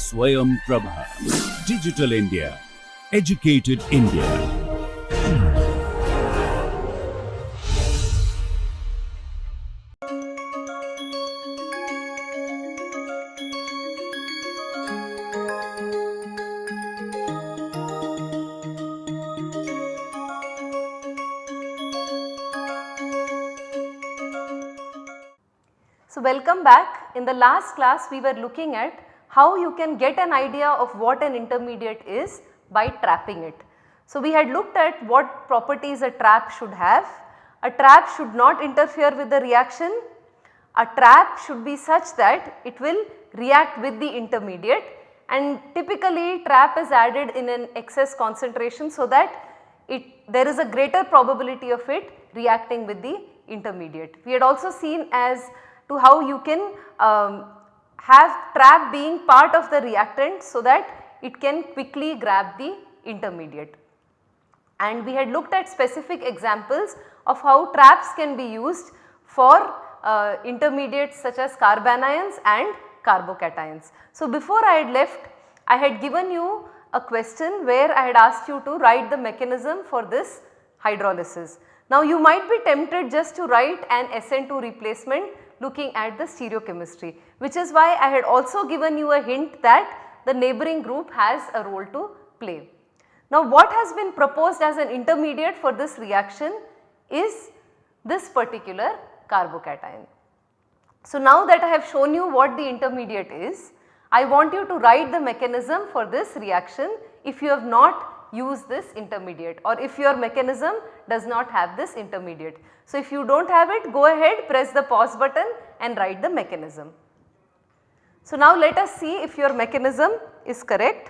Swayam Prabha. Digital India. Educated India. So, welcome back. In the last class we were looking at how you can get an idea of what an intermediate is by trapping it. So, we had looked at what properties a trap should have. A trap should not interfere with the reaction. A trap should be such that it will react with the intermediate, and typically trap is added in an excess concentration so that there is a greater probability of it reacting with the intermediate. We had also seen as to how you can have trap being part of the reactant so that it can quickly grab the intermediate. And we had looked at specific examples of how traps can be used for intermediates such as carbanions and carbocations. So, before I had left, I had given you a question where I had asked you to write the mechanism for this hydrolysis. Now, you might be tempted just to write an SN2 replacement looking at the stereochemistry, which is why I had also given you a hint that the neighboring group has a role to play. Now, what has been proposed as an intermediate for this reaction is this particular carbocation. So, now that I have shown you what the intermediate is, I want you to write the mechanism for this reaction if you have not used this intermediate, or if your mechanism does not have this intermediate. So, if you do not have it, go ahead, press the pause button and write the mechanism. So, now let us see if your mechanism is correct.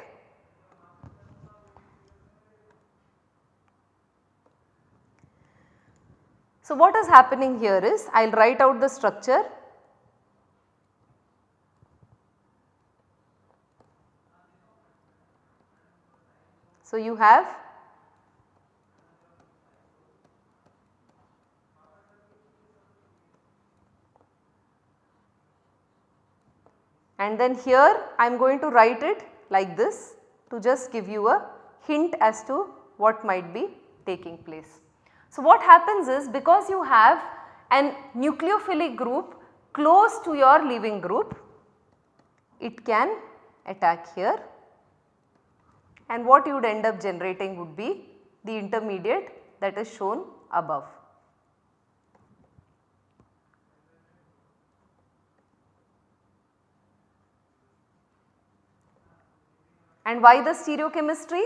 So, what is happening here is I will write out the structure. So, you have and then here I am going to write it like this to just give you a hint as to what might be taking place. So, what happens is, because you have an nucleophilic group close to your leaving group, it can attack here, and what you would end up generating would be the intermediate that is shown above. And why the stereochemistry?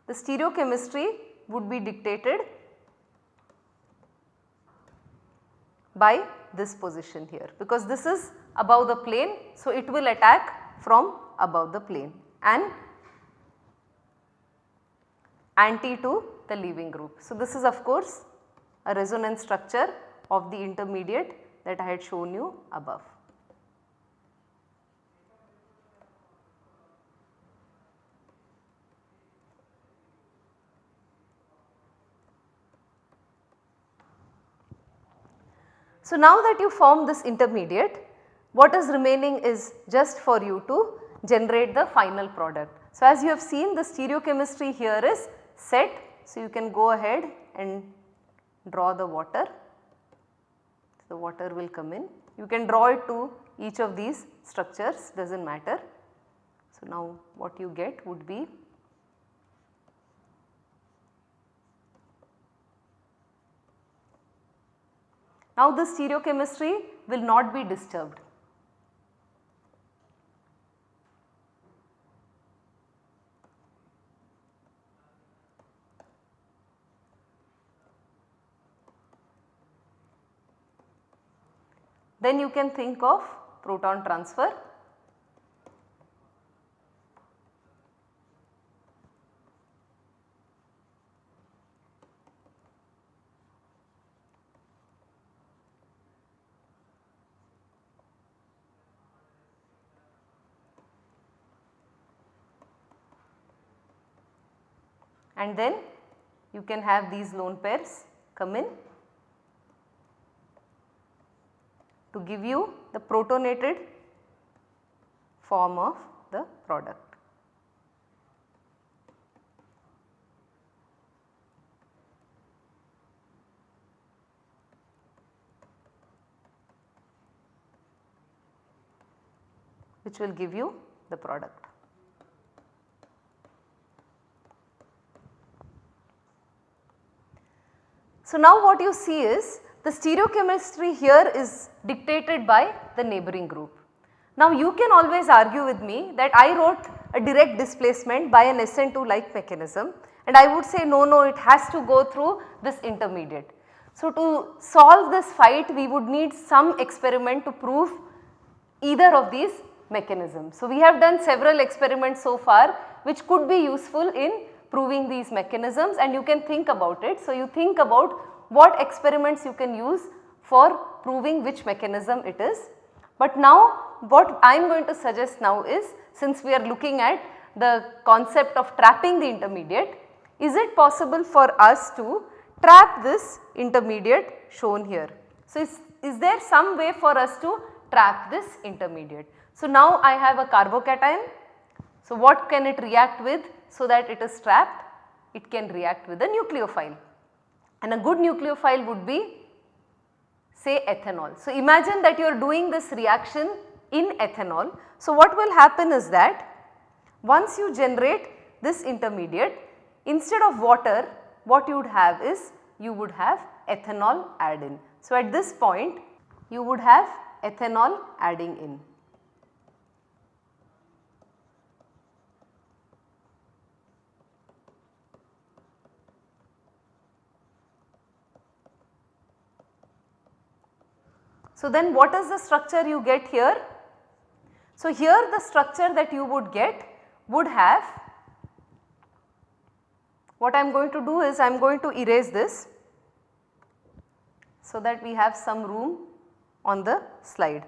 The stereochemistry would be dictated by this position here, because this is above the plane. So, it will attack from above the plane and anti to the leaving group. So, this is of course a resonance structure of the intermediate that I had shown you above. So, now that you form this intermediate, what is remaining is just for you to generate the final product. So, as you have seen, the stereochemistry here is set. So, you can go ahead and draw the water. The water will come in. You can draw it to each of these structures, does not matter. So, now what you get would be now the stereochemistry will not be disturbed. Then you can think of proton transfer. And then you can have these lone pairs come in to give you the protonated form of the product. Which will give you the product. So now what you see is the stereochemistry here is dictated by the neighboring group. Now you can always argue with me that I wrote a direct displacement by an SN2 like mechanism, and I would say no, it has to go through this intermediate. So to solve this fight we would need some experiment to prove either of these mechanisms. So we have done several experiments so far which could be useful in proving these mechanisms, and you can think about it. So you think about what experiments you can use for proving which mechanism it is. But now what I am going to suggest now is, since we are looking at the concept of trapping the intermediate, is it possible for us to trap this intermediate shown here? So is there some way for us to trap this intermediate? So now I have a carbocation. So what can it react with so that it is trapped? It can react with a nucleophile, and a good nucleophile would be, say, ethanol. So imagine that you are doing this reaction in ethanol. So what will happen is that once you generate this intermediate, instead of water, what you would have is you would have ethanol add in. So at this point you would have ethanol adding in. So then what is the structure you get here? So here the structure that you would get would have, what I am going to do is I am going to erase this so that we have some room on the slide.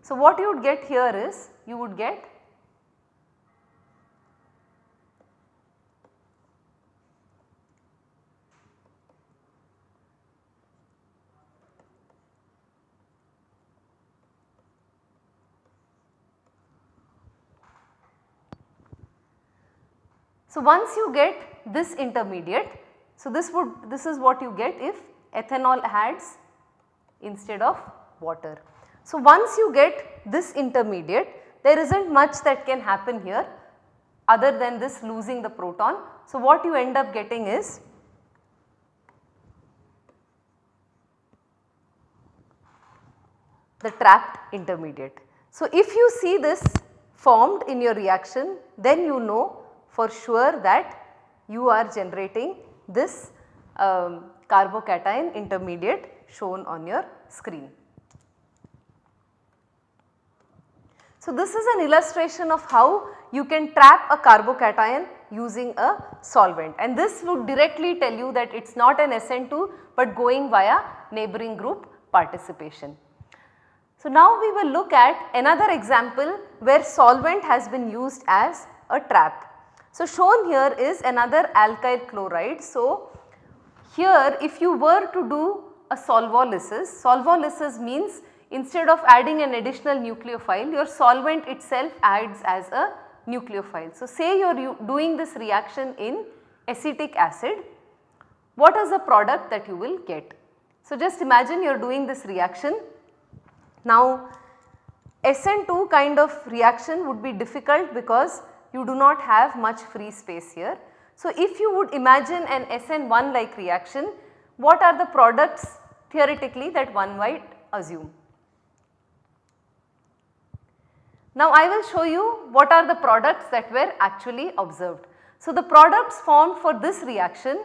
So what you would get here is, you would get so once you get this intermediate, so this is what you get if ethanol adds instead of water. So once you get this intermediate, there is not much that can happen here other than this losing the proton. So what you end up getting is the trapped intermediate. So if you see this formed in your reaction, then you know for sure that you are generating this carbocation intermediate shown on your screen. So this is an illustration of how you can trap a carbocation using a solvent, and this would directly tell you that it is not an SN2 but going via neighboring group participation. So now we will look at another example where solvent has been used as a trap. So shown here is another alkyl chloride. So here if you were to do a solvolysis means instead of adding an additional nucleophile, your solvent itself adds as a nucleophile. So say you are doing this reaction in acetic acid, what is the product that you will get? So just imagine you are doing this reaction. Now SN2 kind of reaction would be difficult because you do not have much free space here. So if you would imagine an SN1 like reaction, what are the products theoretically that one might assume? Now I will show you what are the products that were actually observed. So the products formed for this reaction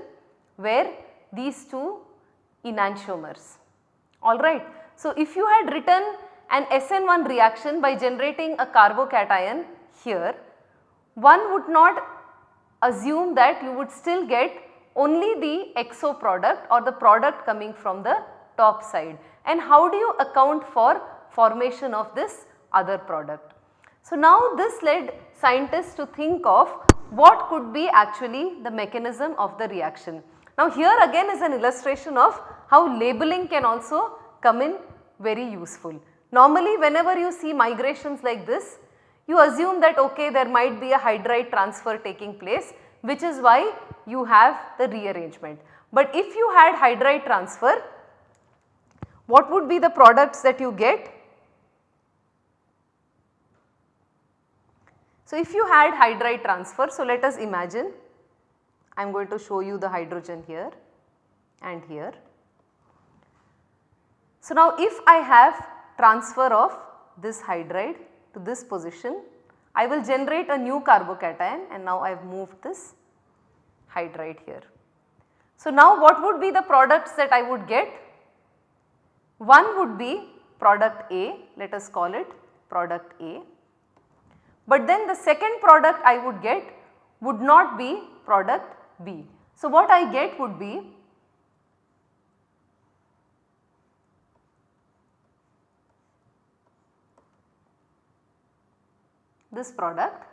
were these two enantiomers, alright. So if you had written an SN1 reaction by generating a carbocation here, one would not assume that you would still get only the exo product or the product coming from the top side. And how do you account for formation of this other product? So now this led scientists to think of what could be actually the mechanism of the reaction. Now here again is an illustration of how labeling can also come in very useful. Normally whenever you see migrations like this, you assume that okay, there might be a hydride transfer taking place, which is why you have the rearrangement. But if you had hydride transfer, what would be the products that you get? So if you had hydride transfer, so let us imagine, I am going to show you the hydrogen here and here. So now if I have transfer of this hydride to this position, I will generate a new carbocation, and now I have moved this hydride here. So now what would be the products that I would get? One would be product A, let us call it product A. But then the second product I would get would not be product B. So what I get would be this product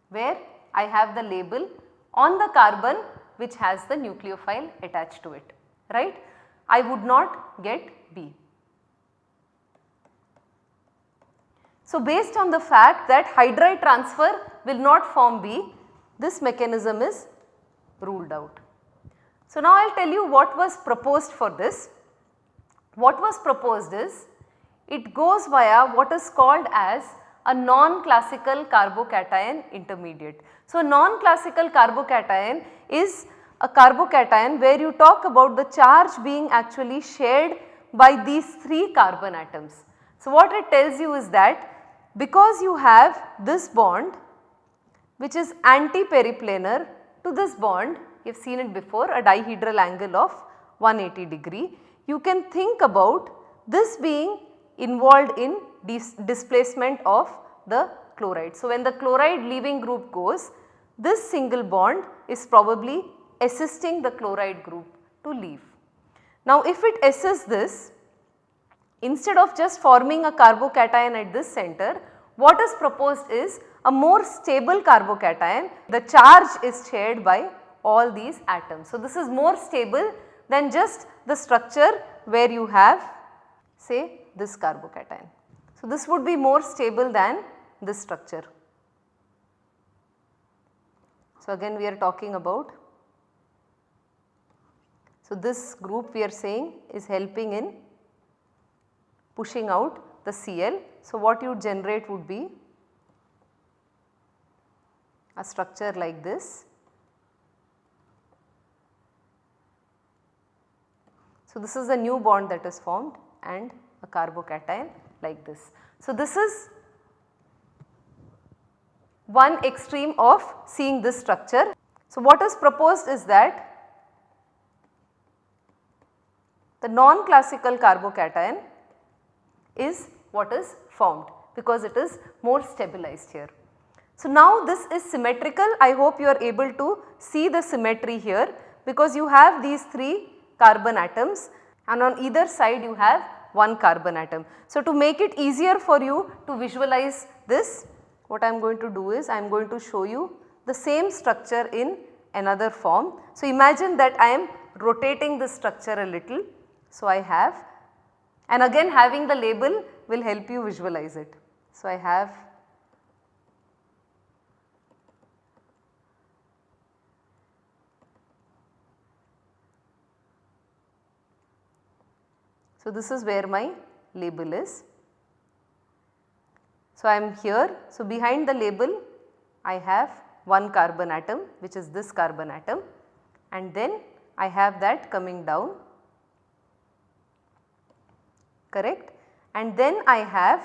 where I have the label on the carbon which has the nucleophile attached to it, right. I would not get B. So based on the fact that hydride transfer will not form B, this mechanism is ruled out. So now I will tell you what was proposed for this. What was proposed is, it goes via what is called as a non-classical carbocation intermediate. So non-classical carbocation is a carbocation where you talk about the charge being actually shared by these 3 carbon atoms. So what it tells you is that because you have this bond which is anti-periplanar to this bond, you have seen it before, a dihedral angle of 180 degree, you can think about this being involved in displacement of the chloride. So when the chloride leaving group goes, this single bond is probably assisting the chloride group to leave. Now if it assists this, instead of just forming a carbocation at this center, what is proposed is a more stable carbocation. The charge is shared by all these atoms. So this is more stable than just the structure where you have say this carbocation. So this would be more stable than this structure. So again we are talking about, so this group we are saying is helping in pushing out the Cl. So what you generate would be a structure like this. So this is a new bond that is formed and a carbocation like this. So this is one extreme of seeing this structure. So what is proposed is that the non-classical carbocation is what is formed because it is more stabilized here. So now this is symmetrical. I hope you are able to see the symmetry here because you have these 3 carbon atoms and on either side you have 1 carbon atom. So to make it easier for you to visualize this, what I am going to do is I am going to show you the same structure in another form. So imagine that I am rotating this structure a little. So I have, and again having the label will help you visualize it. So I have so this is where my label is. So I am here, so behind the label I have 1 carbon atom which is this carbon atom, and then I have that coming down, correct, and then I have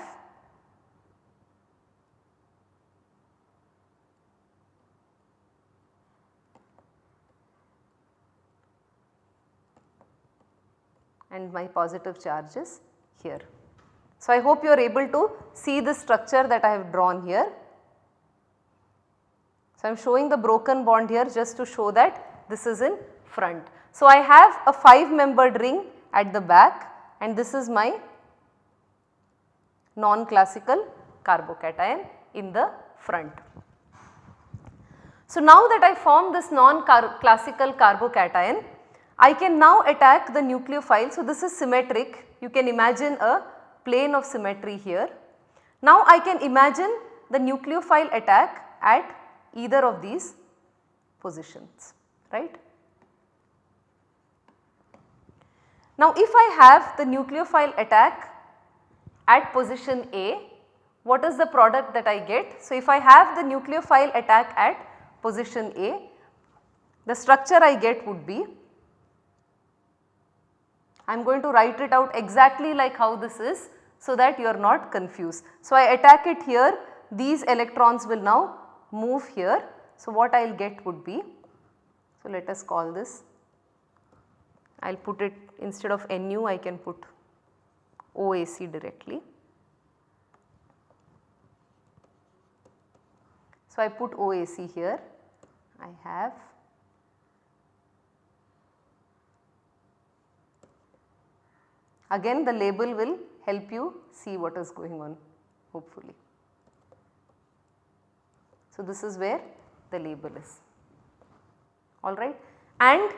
and my positive charge is here. So I hope you are able to see the structure that I have drawn here. So I am showing the broken bond here just to show that this is in front. So I have a 5-membered ring at the back and this is my non-classical carbocation in the front. So now that I form this non-classical carbocation, I can now attack the nucleophile. So this is symmetric, you can imagine a plane of symmetry here. Now I can imagine the nucleophile attack at either of these positions, right. Now if I have the nucleophile attack at position A, what is the product that I get? So if I have the nucleophile attack at position A, the structure I get would be, I am going to write it out exactly like how this is so that you are not confused. So I attack it here, these electrons will now move here. So what I will get would be, so let us call this, I will put it instead of Nu I can put OAC directly. So I put OAC here, I have again the label will help you see what is going on hopefully. So this is where the label is, alright. And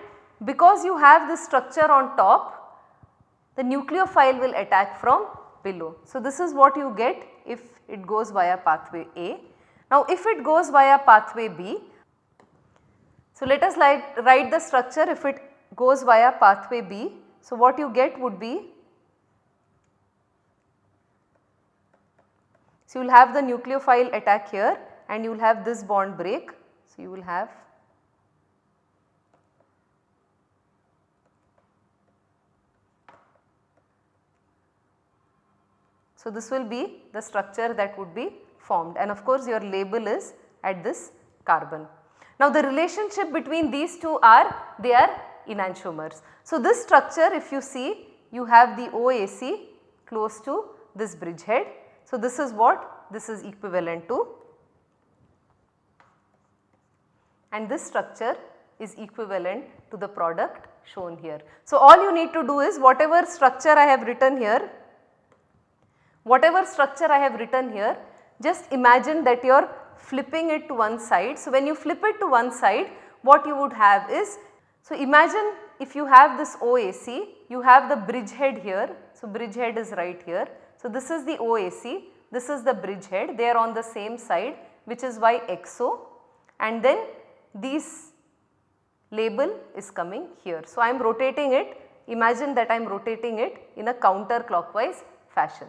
because you have this structure on top, the nucleophile will attack from below. So this is what you get if it goes via pathway A. Now if it goes via pathway B, so let us write the structure if it goes via pathway B. So what you get would be, so you will have the nucleophile attack here and you will have this bond break. So you will have so this will be the structure that would be formed, and of course your label is at this carbon. Now the relationship between these two are, they are enantiomers. So this structure if you see, you have the OAC close to this bridgehead. So this is what this is equivalent to, and this structure is equivalent to the product shown here. So all you need to do is whatever structure I have written here, just imagine that you are flipping it to one side. So when you flip it to one side, what you would have is, so imagine if you have this OAC, you have the bridgehead here. So bridgehead is right here. So this is the OAC, this is the bridgehead, they are on the same side, which is why XO, and then this label is coming here. So I am rotating it, imagine that I am rotating it in a counterclockwise fashion,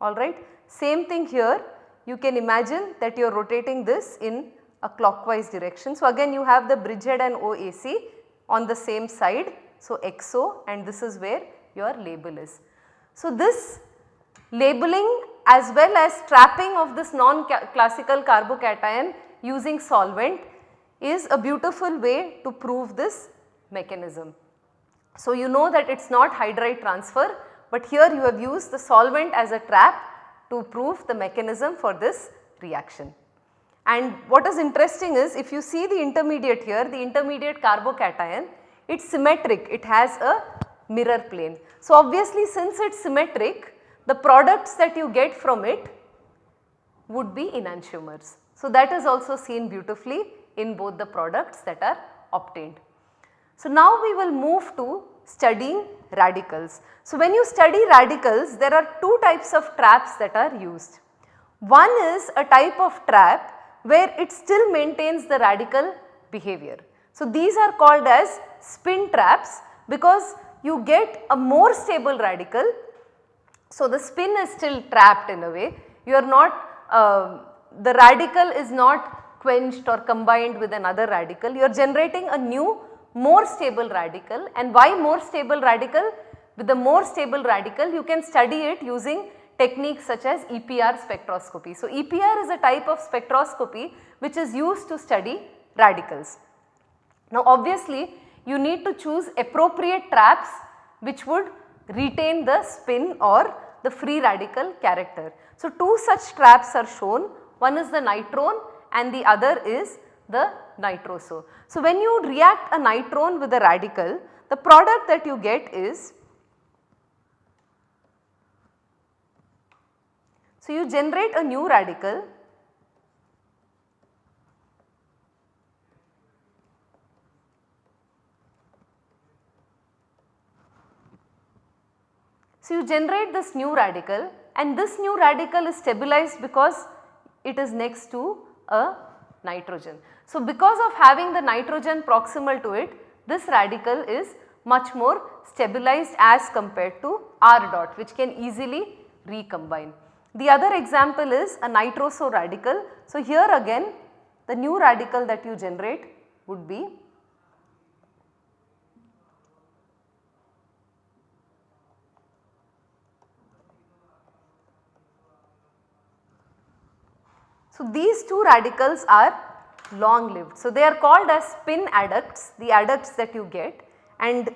alright. Same thing here, you can imagine that you are rotating this in a clockwise direction. So again you have the bridgehead and OAC on the same side, so XO, and this is where your label is. So this labeling as well as trapping of this non-classical carbocation using solvent is a beautiful way to prove this mechanism. So you know that it is not hydride transfer, but here you have used the solvent as a trap to prove the mechanism for this reaction. And what is interesting is, if you see the intermediate here, the intermediate carbocation, it is symmetric, it has a mirror plane. So obviously since it is symmetric, the products that you get from it would be enantiomers. So that is also seen beautifully in both the products that are obtained. So now we will move to studying radicals. So when you study radicals, there are two types of traps that are used. One is a type of trap where it still maintains the radical behavior. So these are called as spin traps because you get a more stable radical. So the spin is still trapped in a way, you are not, the radical is not quenched or combined with another radical, you are generating a new more stable radical. And why more stable radical? With the more stable radical you can study it using techniques such as EPR spectroscopy. So EPR is a type of spectroscopy which is used to study radicals. Now obviously you need to choose appropriate traps which would retain the spin or the free radical character. So two such traps are shown, one is the nitrone and the other is the nitroso. So when you react a nitrone with a radical, the product that you get is, so you generate a new radical So, you generate this new radical and this new radical is stabilized because it is next to a nitrogen. So, because of having the nitrogen proximal to it, this radical is much more stabilized as compared to R dot, which can easily recombine. The other example is a nitroso radical. So, here again the new radical that you generate would be so these two radicals are long lived. So, they are called as spin adducts, the adducts that you get, and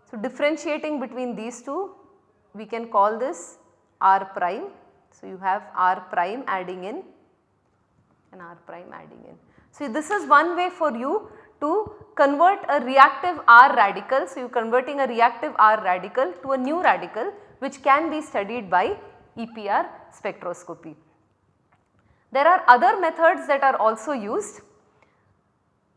so differentiating between these two we can call this R prime. So, you have R prime adding in and R prime adding in. So, this is one way for you to convert a reactive R radical. So, you are converting a reactive R radical to a new radical which can be studied by EPR spectroscopy. There are other methods that are also used.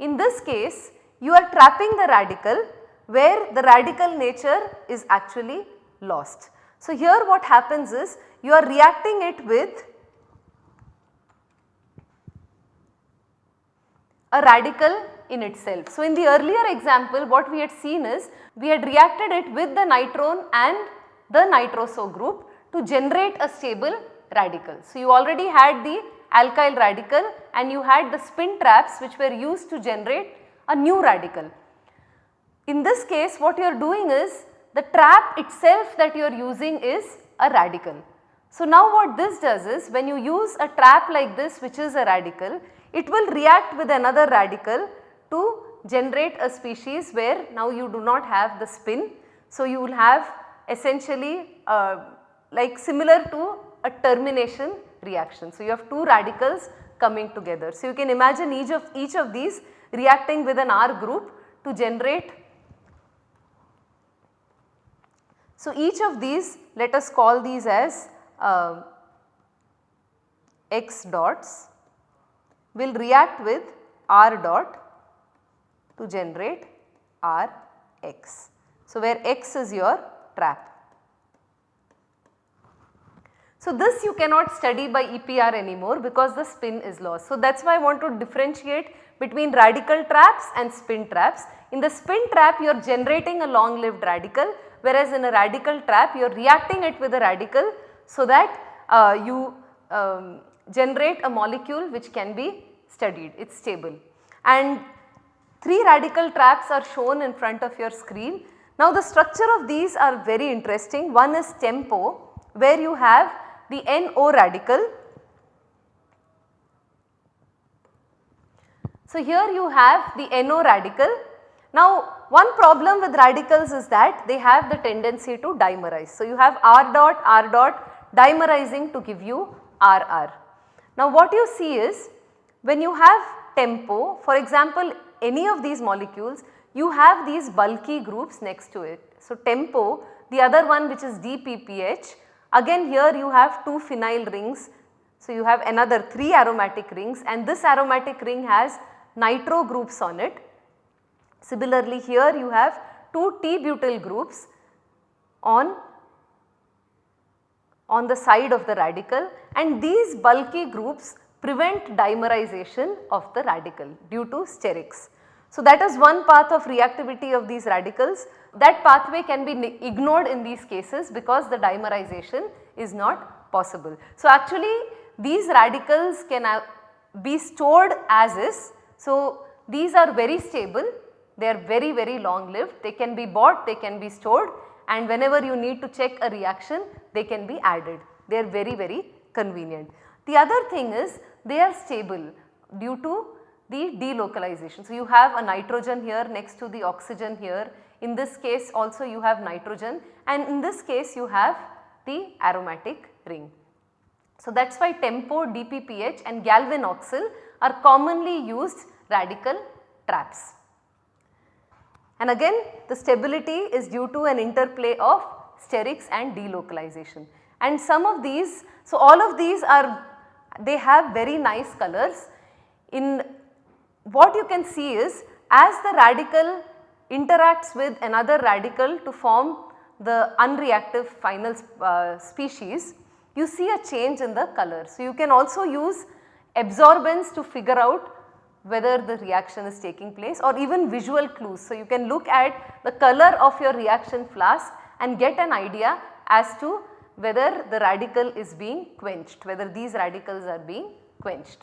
In this case, you are trapping the radical where the radical nature is actually lost. So, here what happens is you are reacting it with a radical in itself. So, in the earlier example what we had seen is we had reacted it with the nitrone and the nitroso group to generate a stable radical. So, you already had the alkyl radical and you had the spin traps which were used to generate a new radical. In this case what you are doing is the trap itself that you are using is a radical. So, now what this does is when you use a trap like this which is a radical, it will react with another radical to generate a species where now you do not have the spin. So, you will have essentially like similar to a termination reaction. So, you have two radicals coming together. So, you can imagine each of these reacting with an R group to generate. So, each of these, let us call these as X dots, will react with R dot to generate Rx. So, where X is your trap. So, this you cannot study by EPR anymore because the spin is lost. So, that is why I want to differentiate between radical traps and spin traps. In the spin trap you are generating a long lived radical, whereas in a radical trap you are reacting it with a radical so that you generate a molecule which can be studied, it is stable. And 3 radical traps are shown in front of your screen. Now, the structure of these are very interesting. One is tempo, where you have the NO radical. So, here you have the NO radical. Now, one problem with radicals is that they have the tendency to dimerize. So, you have R dot dimerizing to give you RR. Now, what you see is when you have tempo, for example, any of these molecules, you have these bulky groups next to it. So, tempo, the other one which is DPPH, again here you have 2 phenyl rings. So, you have another 3 aromatic rings and this aromatic ring has nitro groups on it. Similarly, here you have 2 T-butyl groups on the side of the radical, and these bulky groups prevent dimerization of the radical due to sterics. So, that is one path of reactivity of these radicals. That pathway can be ignored in these cases because the dimerization is not possible. So, actually these radicals can be stored as is. So, these are very stable, they are very long lived, they can be bought, they can be stored, and whenever you need to check a reaction they can be added. They are very convenient. The other thing is they are stable due to the delocalization. So, you have a nitrogen here next to the oxygen here. In this case also you have nitrogen, and in this case you have the aromatic ring. So, that is why tempo, DPPH and galvanoxyl are commonly used radical traps. And again the stability is due to an interplay of sterics and delocalization. And some of these, so all of these are, they have very nice colors. In what you can see is as the radical interacts with another radical to form the unreactive final species, you see a change in the color. So, you can also use absorbance to figure out whether the reaction is taking place, or even visual clues. So, you can look at the color of your reaction flask and get an idea as to whether the radical is being quenched, whether these radicals are being quenched.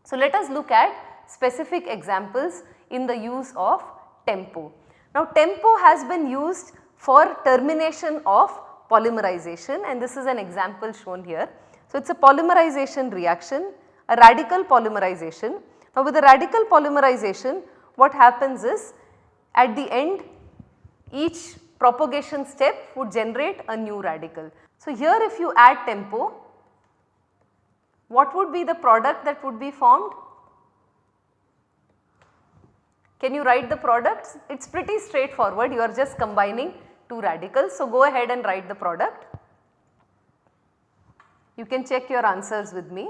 So, let us look at specific examples in the use of tempo. Now, tempo has been used for termination of polymerization, and this is an example shown here. So, it is a polymerization reaction, a radical polymerization. Now, with the radical polymerization, what happens is, at the end each propagation step would generate a new radical. So, here if you add tempo, what would be the product that would be formed? Can you write the products? It is pretty straightforward, you are just combining two radicals. So, go ahead and write the product. You can check your answers with me.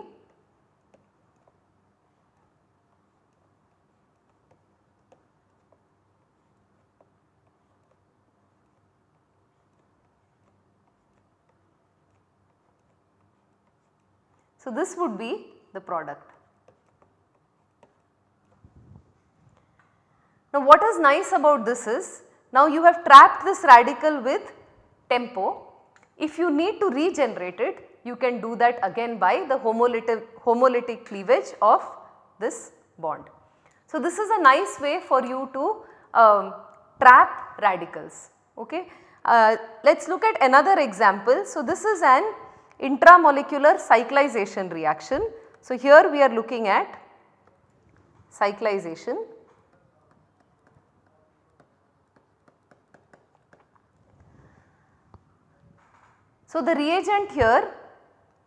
So, this would be the product. Now, what is nice about this is, now you have trapped this radical with tempo. If you need to regenerate it, you can do that again by the homolytic cleavage of this bond. So, this is a nice way for you to trap radicals. Okay. Let us look at another example. So, this is an intramolecular cyclization reaction. So, here we are looking at cyclization. So, the reagent here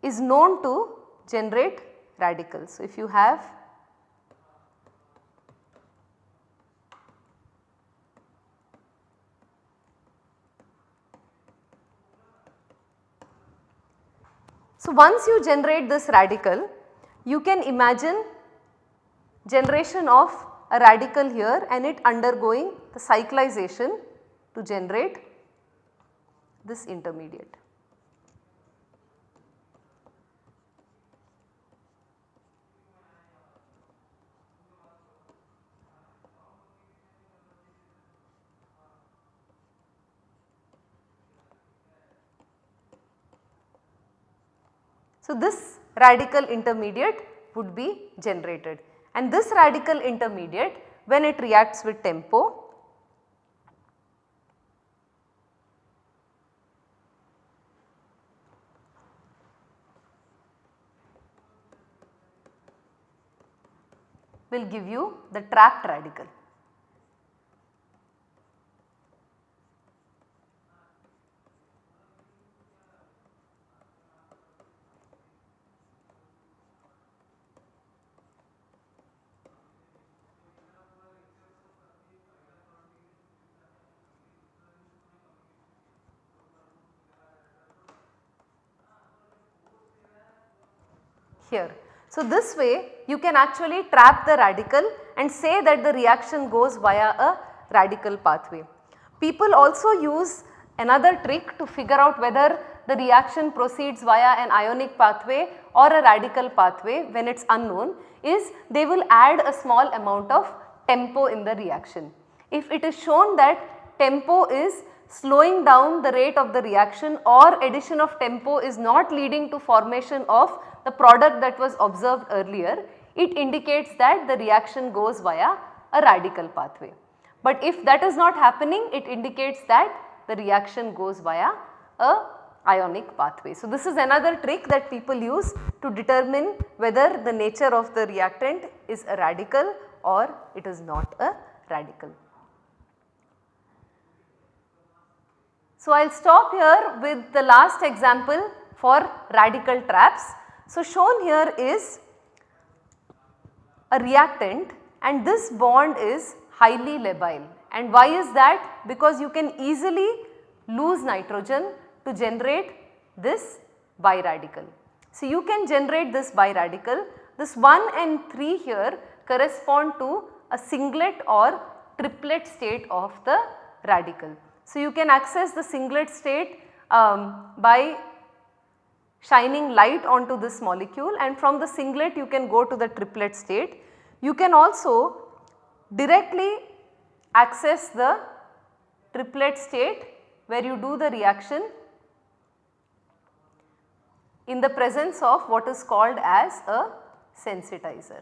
is known to generate radicals. So, if you have so, once you generate this radical, you can imagine generation of a radical here and it undergoing the cyclization to generate this intermediate. So, this radical intermediate would be generated, and this radical intermediate, when it reacts with tempo, will give you the trapped radical. Here. So, this way you can actually trap the radical and say that the reaction goes via a radical pathway. People also use another trick to figure out whether the reaction proceeds via an ionic pathway or a radical pathway when it is unknown, is they will add a small amount of tempo in the reaction. If it is shown that tempo is slowing down the rate of the reaction, or addition of tempo is not leading to formation of the product that was observed earlier, it indicates that the reaction goes via a radical pathway. But if that is not happening, it indicates that the reaction goes via a ionic pathway. So, this is another trick that people use to determine whether the nature of the reactant is a radical or it is not a radical. So, I will stop here with the last example for radical traps. So, shown here is a reactant and this bond is highly labile, and why is that? Because you can easily lose nitrogen to generate this biradical. So, you can generate this biradical. This 1 and 3 here correspond to a singlet or triplet state of the radical. So, you can access the singlet state by shining light onto this molecule, and from the singlet you can go to the triplet state. You can also directly access the triplet state where you do the reaction in the presence of what is called as a sensitizer.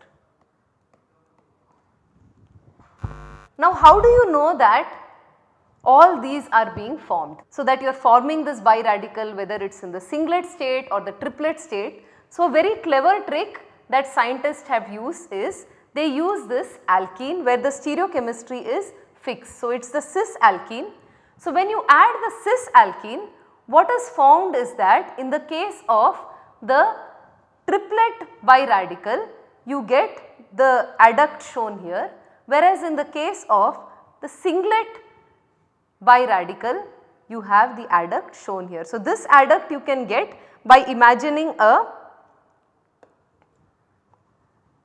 Now, how do you know that all these are being formed? So, that you are forming this biradical whether it is in the singlet state or the triplet state. So, a very clever trick that scientists have used is they use this alkene where the stereochemistry is fixed. So, it is the cis alkene. So, when you add the cis alkene, what is formed is that in the case of the triplet biradical you get the adduct shown here, whereas in the case of the singlet biradical you have the adduct shown here. So, this adduct you can get by imagining a,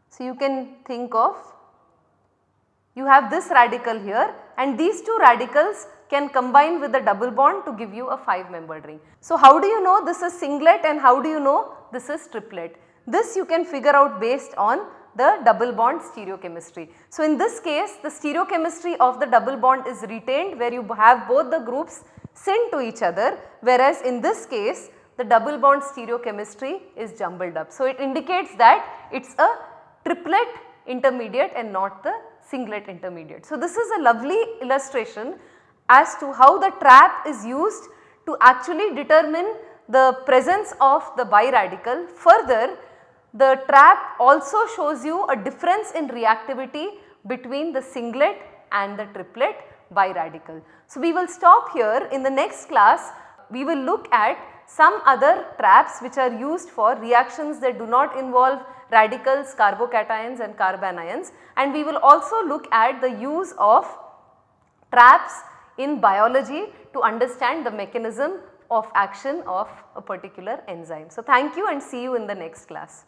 so you can think of, you have this radical here and these two radicals can combine with the double bond to give you a 5-membered ring. So, how do you know this is singlet and how do you know this is triplet? This you can figure out based on the double bond stereochemistry. So, in this case the stereochemistry of the double bond is retained where you have both the groups syn to each other, whereas in this case the double bond stereochemistry is jumbled up. So, it indicates that it is a triplet intermediate and not the singlet intermediate. So, this is a lovely illustration as to how the trap is used to actually determine the presence of the biradical. Further, the trap also shows you a difference in reactivity between the singlet and the triplet biradical. So, we will stop here. In the next class we will look at some other traps which are used for reactions that do not involve radicals, carbocations and carbanions, and we will also look at the use of traps in biology to understand the mechanism of action of a particular enzyme. So, thank you and see you in the next class.